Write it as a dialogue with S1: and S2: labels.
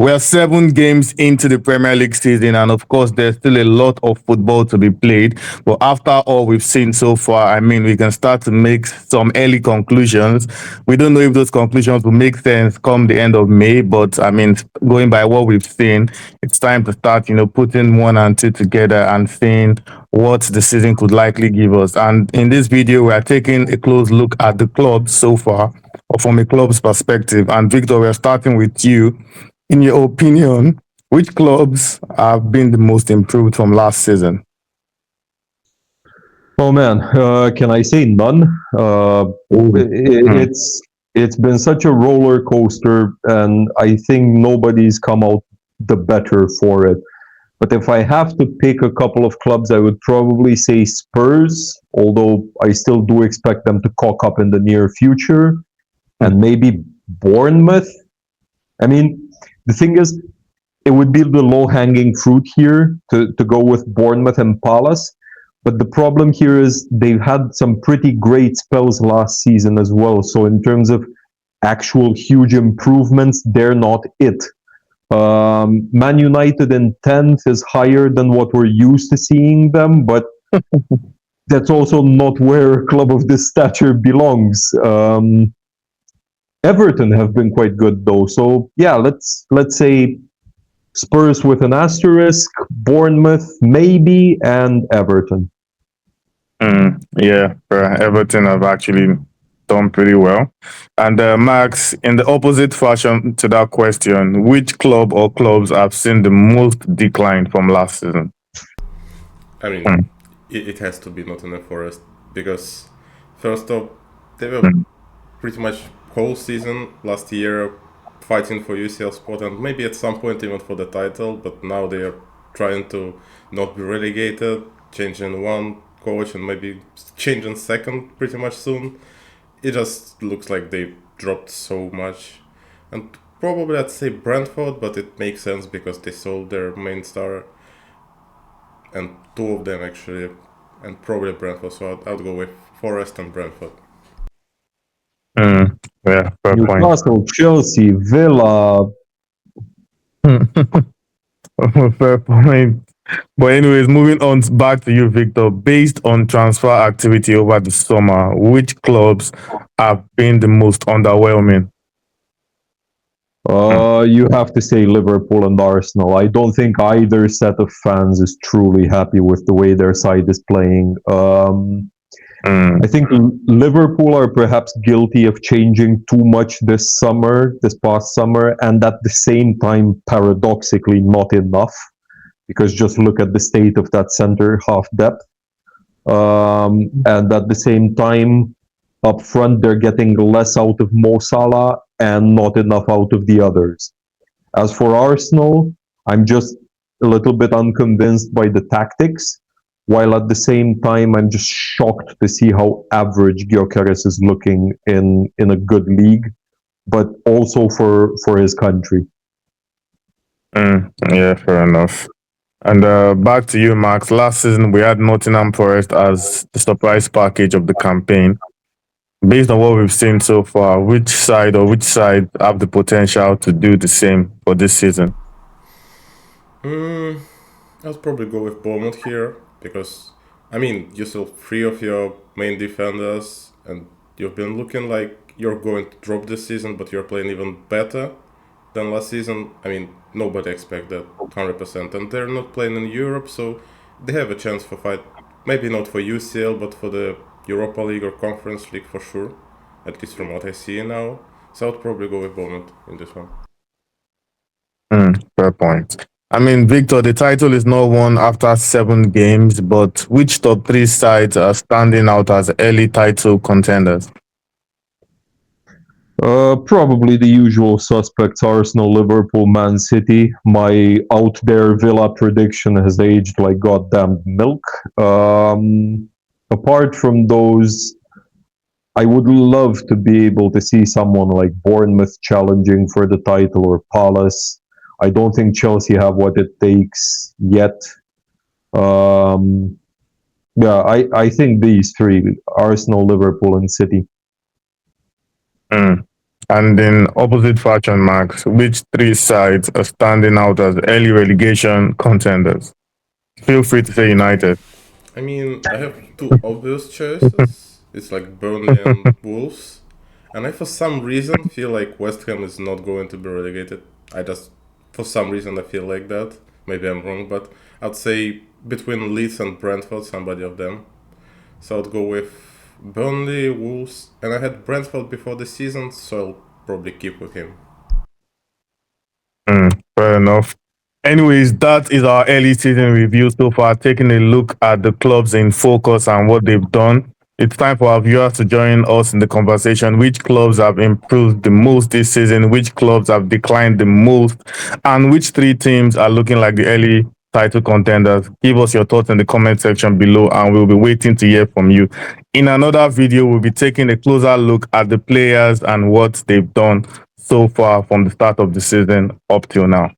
S1: We're 7 games into the Premier League season, and of course, there's still a lot of football to be played. But after all we've seen so far, I mean, we can start to make some early conclusions. We don't know if those conclusions will make sense come the end of May, but I mean, going by what we've seen, it's time to start, putting one and two together and seeing what the season could likely give us. And in this video, we are taking a close look at the clubs so far, or from a club's perspective. And Victor, we're starting with you. In your opinion, which clubs have been the most improved from last season?
S2: Oh man, can I say none?
S1: Mm.
S2: It's been such a roller coaster, and I think nobody's come out the better for it. But if I have to pick a couple of clubs, I would probably say Spurs, although I still do expect them to cock up in the near future, and maybe Bournemouth. I mean, the thing is, it would be the low-hanging fruit here to go with Bournemouth and Palace. But the problem here is they've had some pretty great spells last season as well. So in terms of actual huge improvements, they're not it. Man United in 10th is higher than what we're used to seeing them, but that's also not where a club of this stature belongs. Everton have been quite good though. So yeah, let's say Spurs with an asterisk, Bournemouth maybe, and Everton.
S1: Yeah, Everton have actually done pretty well. And Max, in the opposite fashion to that question, which club or clubs have seen the most decline from last season?
S3: I mean, it has to be Nottingham Forest because, first off, they were pretty much whole season last year fighting for UCL spot and maybe at some point even for the title, but now they are trying to not be relegated, changing one coach and maybe changing second pretty much soon. It just looks like they dropped so much. And probably I'd say Brentford, but it makes sense because they sold their main star and two of them actually, and probably Brentford. So I'd go with Forest and Brentford.
S1: Yeah, fair point.
S2: Newcastle, Chelsea, Villa.
S1: Fair point. But anyways, moving on back to you, Victor. Based on transfer activity over the summer, which clubs have been the most underwhelming?
S2: You have to say Liverpool and Arsenal. I don't think either set of fans is truly happy with the way their side is playing. I think Liverpool are perhaps guilty of changing too much this past summer, and at the same time, paradoxically, not enough. Because just look at the state of that center half depth. And at the same time, up front, they're getting less out of Mo Salah and not enough out of the others. As for Arsenal, I'm just a little bit unconvinced by the tactics, while at the same time, I'm just shocked to see how average Gyökeres is looking in a good league, but also for his country.
S1: Yeah, fair enough. And back to you, Max. Last season, we had Nottingham Forest as the surprise package of the campaign. Based on what we've seen so far, which side have the potential to do the same for this season?
S3: I'd probably go with Bournemouth here because, I mean, you sold three of your main defenders and you've been looking like you're going to drop this season, but you're playing even better than last season. I mean, nobody expected that 100%, and they're not playing in Europe, so they have a chance for fight. Maybe not for UCL, but for the Europa League or Conference League for sure. At least from what I see now. So I'd probably go with Bournemouth in this one.
S1: Fair point. I mean, Victor, the title is not won after 7 games, but which top 3 sides are standing out as early title contenders?
S2: Probably the usual suspects: Arsenal, Liverpool, Man City. My out there Villa prediction has aged like goddamn milk. Apart from those, I would love to be able to see someone like Bournemouth challenging for the title or Palace. I don't think Chelsea have what it takes yet. Yeah, I think these three: Arsenal, Liverpool, and City.
S1: And in opposite faction marks, which three sides are standing out as early relegation contenders? Feel free to say United.
S3: I mean, I have two obvious choices. It's like Burnley and Wolves. And I, for some reason, feel like West Ham is not going to be relegated. I just, for some reason, I feel like that. Maybe I'm wrong, but I'd say between Leeds and Brentford, somebody of them. So I'd go with Burnley, Wolves, and I had Brentford before the season, so I'll probably keep with him.
S1: Fair enough. Anyways, that is our early season review so far, taking a look at the clubs in focus and what they've done. It's time for our viewers to join us in the conversation. Which clubs have improved the most this season? Which clubs have declined the most? And which three teams are looking like the early title contenders? Give us your thoughts in the comment section below, and we'll be waiting to hear from you. In another video, we'll be taking a closer look at the players and what they've done so far from the start of the season up till now.